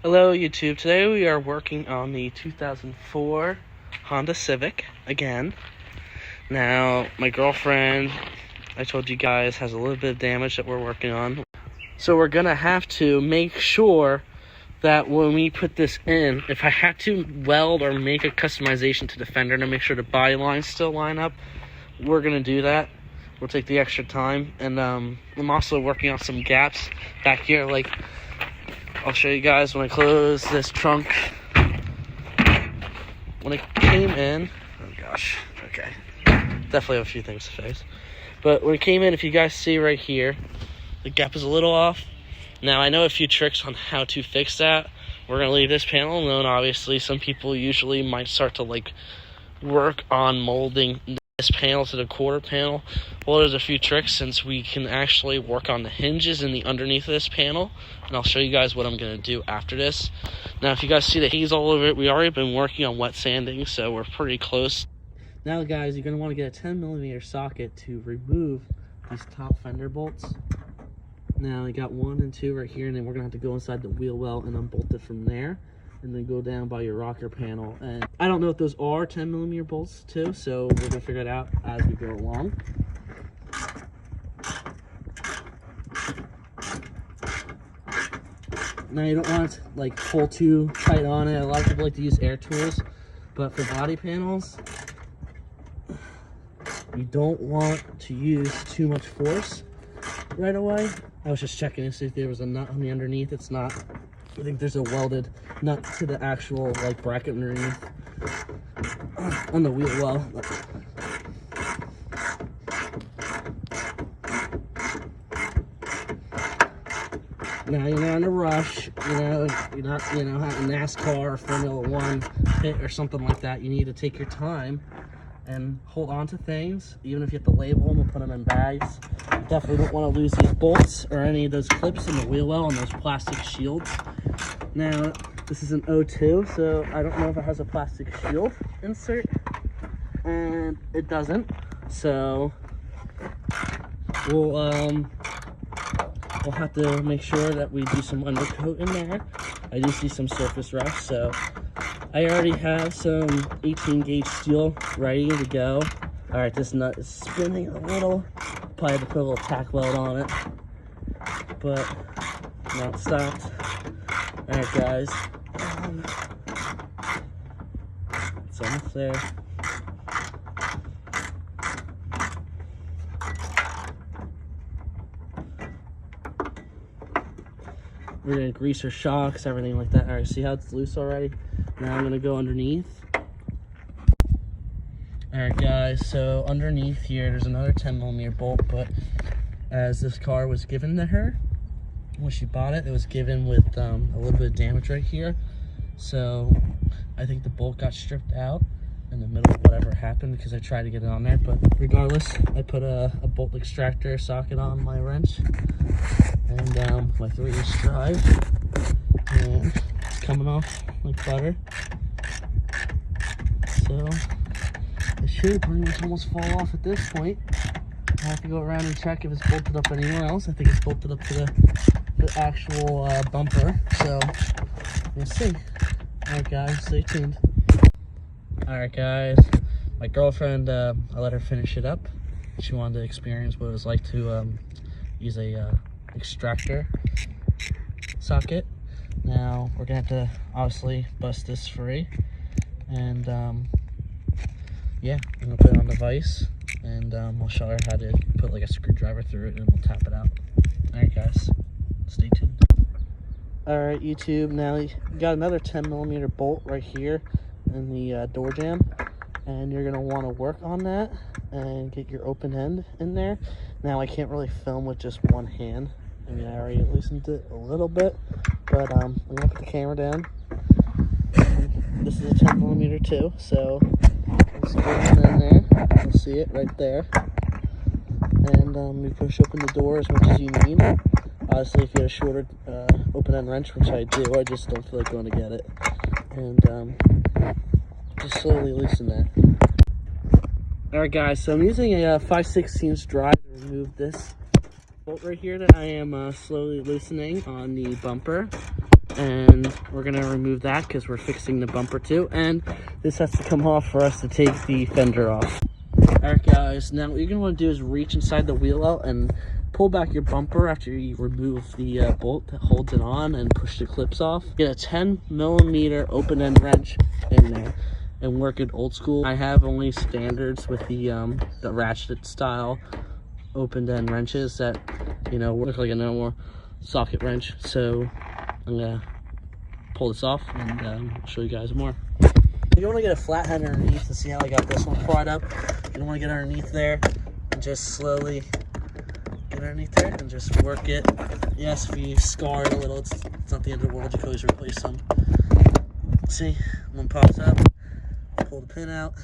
Hello YouTube, today we are working on the 2004 Honda Civic again. Now, my girlfriend, I told you guys, has a little bit of damage that we're working on. So we're gonna have to make sure that when we put this in, if I had to weld or make a customization to the fender to make sure the body lines still line up, we're gonna do that. We'll take the extra time. And I'm also working on some gaps back here, like I'll show you guys when I close this trunk. When it came in, oh gosh, okay, definitely have a few things to fix. But when it came in, if you guys see right here, the gap is a little off. Now, I know a few tricks on how to fix that. We're going to leave this panel alone, obviously. Some people usually might start to work on molding this panel to the quarter panel. Well, there's a few tricks since we can actually work on the hinges in the underneath of this panel, and I'll show you guys what I'm going to do after this. Now, if you guys see the haze all over it, we already been working on wet sanding, so we're pretty close. Now, guys, you're going to want to get a 10mm socket to remove these top fender bolts. Now, I got 1 and 2 right here, and then we're going to have to go inside the wheel well and unbolt it from there, and then go down by your rocker panel. And I don't know if those are 10mm bolts too, so we're going to figure it out as we go along. Now, you don't want to pull too tight on it. A lot of people like to use air tools, but for body panels, you don't want to use too much force right away. I was just checking to see if there was a nut on the underneath. It's not. I think there's a welded nut to the actual bracket underneath on the wheel well. Now, you're not in a rush, you're not, having NASCAR or Formula One pit or something like that. You need to take your time and hold on to things, even if you have to label them and put them in bags. You definitely don't want to lose these bolts or any of those clips in the wheel well and those plastic shields. Now, this is an 02, so I don't know if it has a plastic shield insert, and it doesn't. So we'll have to make sure that we do some undercoat in there. I do see some surface rust, so I already have some 18 gauge steel ready to go. All right, this nut is spinning a little. Probably have to put a little tack weld on it, but now it stopped. All right, guys. It's almost there. We're gonna grease our shocks, everything like that. All right, see how it's loose already? Now I'm gonna go underneath. All right, guys, so underneath here, there's another 10mm bolt, but as this car was given to her, when she bought it, it was given with a little bit of damage right here. So I think the bolt got stripped out in the middle of whatever happened because I tried to get it on there. But regardless, I put a bolt extractor socket on my wrench and my 3-inch drive, and it's coming off like butter. So it should pretty much almost fall off at this point. I have to go around and check if it's bolted up anywhere else. I think it's bolted up to the actual bumper, so we'll see. All right, guys, stay tuned. All right, guys, my girlfriend, I let her finish it up. She wanted to experience what it was like to use a extractor socket. Now we're gonna have to obviously bust this free, and yeah, I'm gonna put it on the vise, and I'll show her how to put a screwdriver through it, and we'll tap it out. All right, guys, stay tuned. All right, YouTube, now you got another 10mm bolt right here in the door jamb, and you're gonna want to work on that and get your open end in there. Now, I can't really film with just one hand. I mean, I already loosened it a little bit, but I'm gonna put the camera down. This is a 10mm too, so let's go in there. You'll see it right there. And you push open the door as much as you need. Obviously, if you had a shorter open end wrench, which I do, I just don't feel like going to get it. And just slowly loosen that. Alright, guys, so I'm using a 5/16 drive to remove this bolt right here that I am slowly loosening on the bumper. and we're gonna remove that because we're fixing the bumper too, and this has to come off for us to take the fender off. All right guys, now what you're gonna want to do is reach inside the wheel out and pull back your bumper after you remove the bolt that holds it on and push the clips off. Get a 10mm open-end wrench in there and work it old school. I have only standards with the ratchet style open-end wrenches that, you know, look like a normal socket wrench. So I'm gonna pull this off and show you guys more. You want to get a flathead underneath and see how I got this one pried up. You want to get underneath there and just slowly get underneath there and just work it. Yes, if you scar it a little, it's not the end of the world. You can always replace them. See, one pops up, pull the pin out,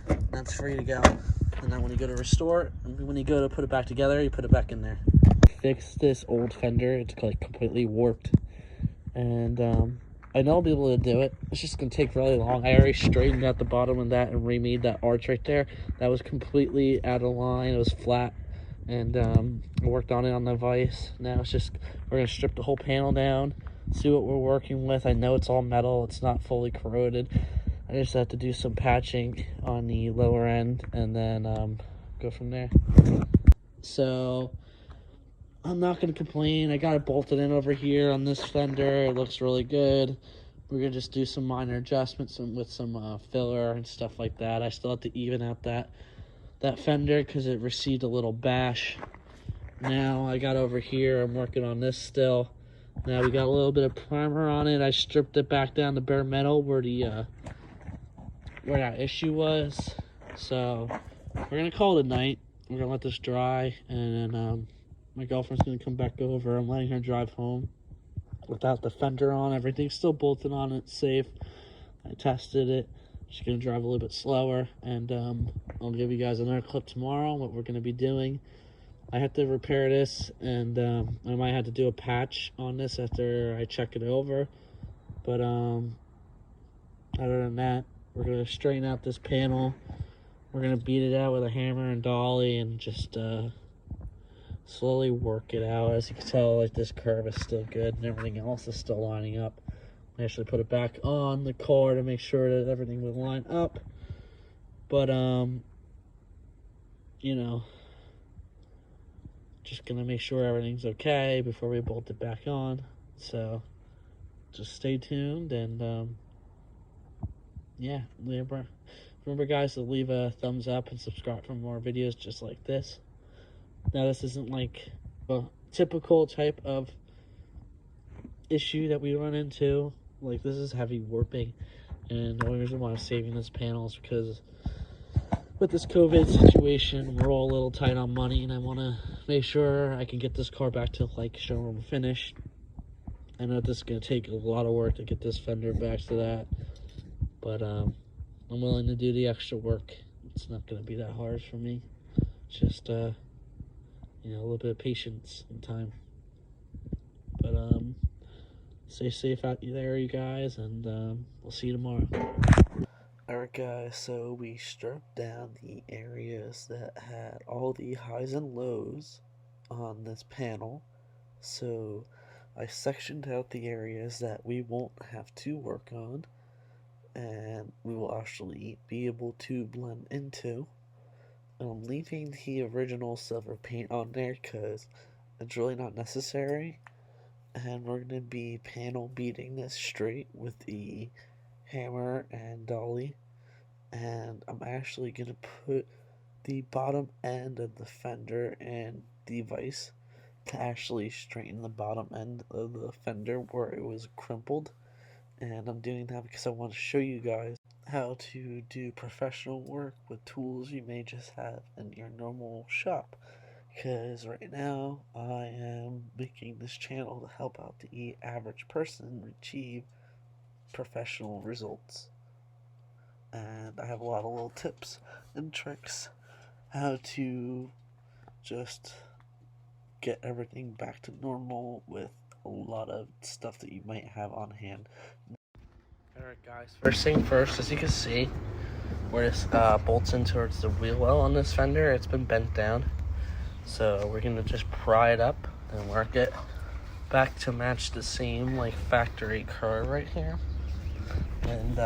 and that's free to go. And then when you go to restore it, and when you go to put it back together, you put it back in there. Fix this old fender. It's like completely warped, and I know I'll be able to do it. It's just gonna take really long. I already straightened out the bottom of that and remade that arch right there. That was completely out of line. It was flat, and I worked on it on the vise. Now it's just, we're gonna strip the whole panel down, see what we're working with. I know it's all metal. It's not fully corroded. I just have to do some patching on the lower end and then go from there. So I'm not going to complain. I got it bolted in over here on this fender. It looks really good. We're going to just do some minor adjustments with some filler and stuff like that. I still have to even out that fender because it received a little bash. Now I got over here. I'm working on this still. Now we got a little bit of primer on it. I stripped it back down to bare metal where that issue was. So we're going to call it a night. We're going to let this dry, and then my girlfriend's going to come back over. I'm letting her drive home without the fender on. Everything's still bolted on. It's safe. I tested it. She's going to drive a little bit slower, and I'll give you guys another clip tomorrow on what we're going to be doing. I have to repair this, and I might have to do a patch on this after I check it over. But other than that, we're going to straighten out this panel. We're going to beat it out with a hammer and dolly and just slowly work it out. As you can tell, like, this curve is still good and everything else is still lining up. I actually put it back on the car to make sure that everything would line up. But you know, just gonna make sure everything's okay before we bolt it back on. So just stay tuned, and yeah, remember guys, to leave a thumbs up and subscribe for more videos just like this. Now, this isn't like a typical type of issue that we run into. Like, this is heavy warping, and the only reason why I'm saving this panel is because with this COVID situation, we're all a little tight on money, and I want to make sure I can get this car back to like showroom finish. I know this is going to take a lot of work to get this fender back to that, but I'm willing to do the extra work. It's not going to be that hard for me. Just you know, a little bit of patience and time. But stay safe out there, you guys, and we'll see you tomorrow. Alright guys, so we stripped down the areas that had all the highs and lows on this panel. So I sectioned out the areas that we won't have to work on, and we will actually be able to blend into. I'm leaving the original silver paint on there because it's really not necessary, and we're going to be panel beating this straight with the hammer and dolly, and I'm actually going to put the bottom end of the fender and the vise to actually straighten the bottom end of the fender where it was crumpled. And I'm doing that because I want to show you guys how to do professional work with tools you may just have in your normal shop. Because right now I am making this channel to help out the average person achieve professional results. And I have a lot of little tips and tricks how to just get everything back to normal with a lot of stuff that you might have on hand. Alright guys, first thing first, as you can see, where this bolts in towards the wheel well on this fender, it's been bent down. So we're going to just pry it up and work it. back to match the same like factory curve right here. And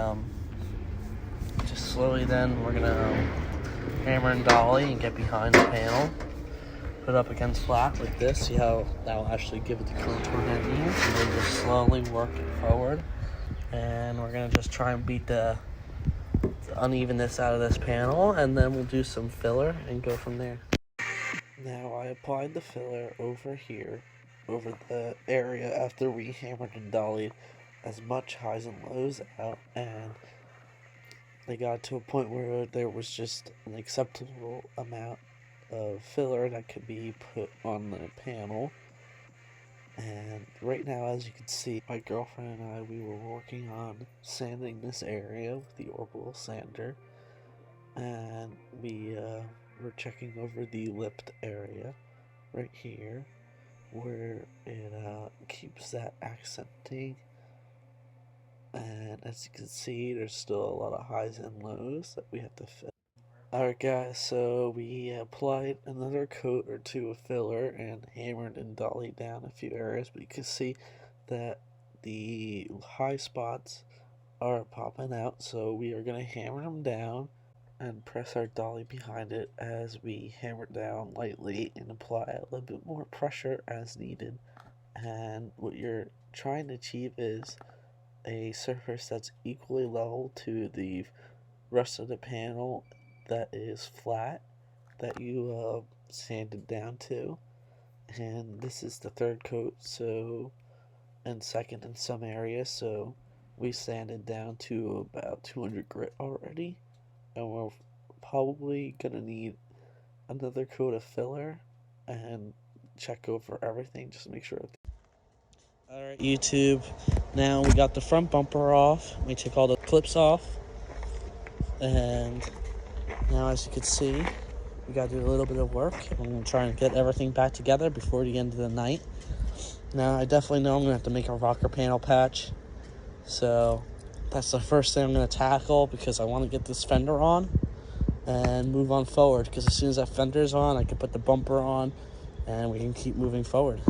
just slowly then we're gonna hammer and dolly and get behind the panel, put it up against flat like this, see how that will actually give it the contour that it needs, and then just slowly work it forward. And we're gonna just try and beat the unevenness out of this panel, and then we'll do some filler and go from there. Now I applied the filler over here, over the area after we hammered and dollied as much highs and lows out, and they got to a point where there was just an acceptable amount of filler that could be put on the panel. And right now, as you can see, my girlfriend and I, we were working on sanding this area with the orbital sander, and we were checking over the lipped area right here where it keeps that accenting. And as you can see, there's still a lot of highs and lows that we have to fill. Alright guys, so we applied another coat or two of filler and hammered and dollied down a few areas, but you can see that the high spots are popping out, so we are going to hammer them down and press our dolly behind it as we hammer down lightly and apply a little bit more pressure as needed. And what you're trying to achieve is a surface that's equally level to the rest of the panel that is flat, that you sanded down to. And this is the third coat, so, and second in some areas, so we sanded down to about 200 grit already, and we're probably gonna need another coat of filler and check over everything just to make sure. Alright YouTube, now we got the front bumper off, we took all the clips off, and now as you can see, we gotta do a little bit of work. I'm gonna try and get everything back together before the end of the night. Now I definitely know I'm gonna have to make a rocker panel patch, so that's the first thing I'm gonna tackle because I want to get this fender on and move on forward, because as soon as that fender's on, I can put the bumper on and we can keep moving forward.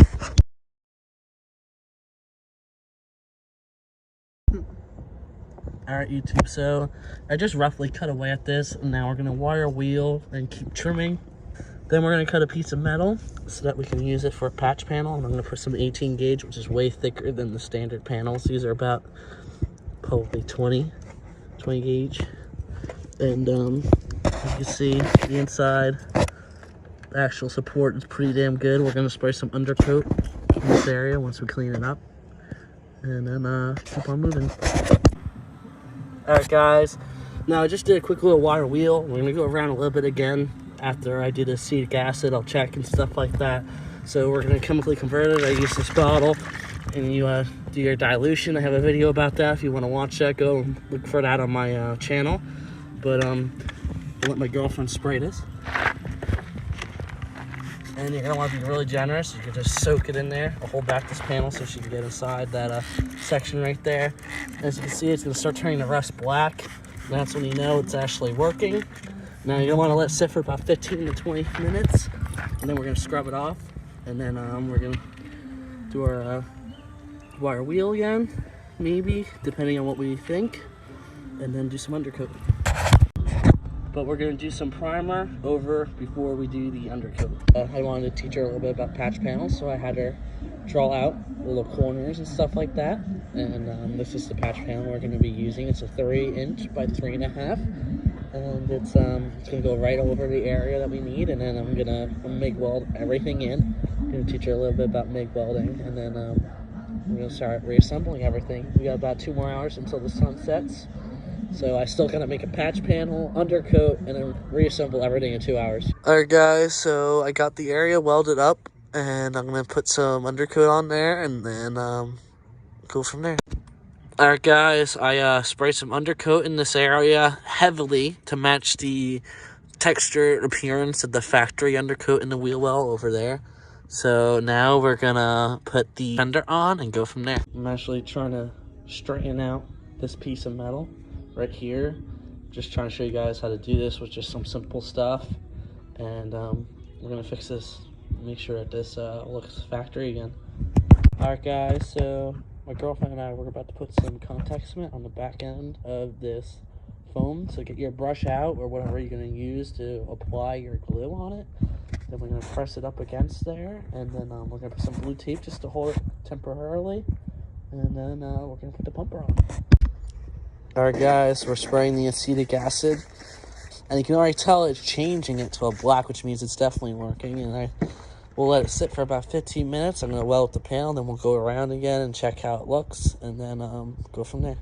Alright YouTube, so I just roughly cut away at this, and now we're going to wire wheel and keep trimming. Then we're going to cut a piece of metal so that we can use it for a patch panel, and I'm going to put some 18 gauge, which is way thicker than the standard panels. These are about probably 20 gauge. And as you can see, the inside, the actual support is pretty damn good. We're going to spray some undercoat in this area once we clean it up, and then keep on moving. Alright guys, now I just did a quick little wire wheel. We're going to go around a little bit again after I do the acetic acid. I'll check and stuff like that. So we're going to chemically convert it. I use this bottle, and you do your dilution. I have a video about that. If you want to watch that, go and look for that on my channel. But I'll let my girlfriend spray this. And you're going to want to be really generous. You can just soak it in there. I'll hold back this panel so she can get inside that section right there. As you can see, it's going to start turning to rust black. And that's when you know it's actually working. Now you're going to want to let it sit for about 15 to 20 minutes. And then we're going to scrub it off. And then we're going to do our wire wheel again, maybe, depending on what we think. And then do some undercoat. But we're going to do some primer over before we do the undercoat. I wanted to teach her a little bit about patch panels, so I had her draw out little corners and stuff like that. And this is the patch panel we're going to be using. It's a 3" by 3.5, and it's going to go right over the area that we need. And then I'm going to MIG weld everything in. I'm going to teach her a little bit about MIG welding, and then we're going to start reassembling everything. We got about 2 more hours until the sun sets. So I still gotta make a patch panel, undercoat, and then reassemble everything in 2 hours. Alright guys, so I got the area welded up, and I'm gonna put some undercoat on there, and then go from there. Alright guys, I sprayed some undercoat in this area heavily to match the texture appearance of the factory undercoat in the wheel well over there. So now we're gonna put the fender on and go from there. I'm actually trying to straighten out this piece of metal right here. Just trying to show you guys how to do this with just some simple stuff. And we're gonna fix this, make sure that this looks factory again. Alright guys, so my girlfriend and I were about to put some contact cement on the back end of this foam. So get your brush out or whatever you're going to use to apply your glue on it. Then we're going to press it up against there, and then we're going to put some blue tape just to hold it temporarily, and then we're going to put the bumper on. Alright guys, we're spraying the acetic acid, and you can already tell it's changing it to a black, which means it's definitely working. And we'll let it sit for about 15 minutes. I'm going to weld the panel, then we'll go around again and check how it looks, and then go from there.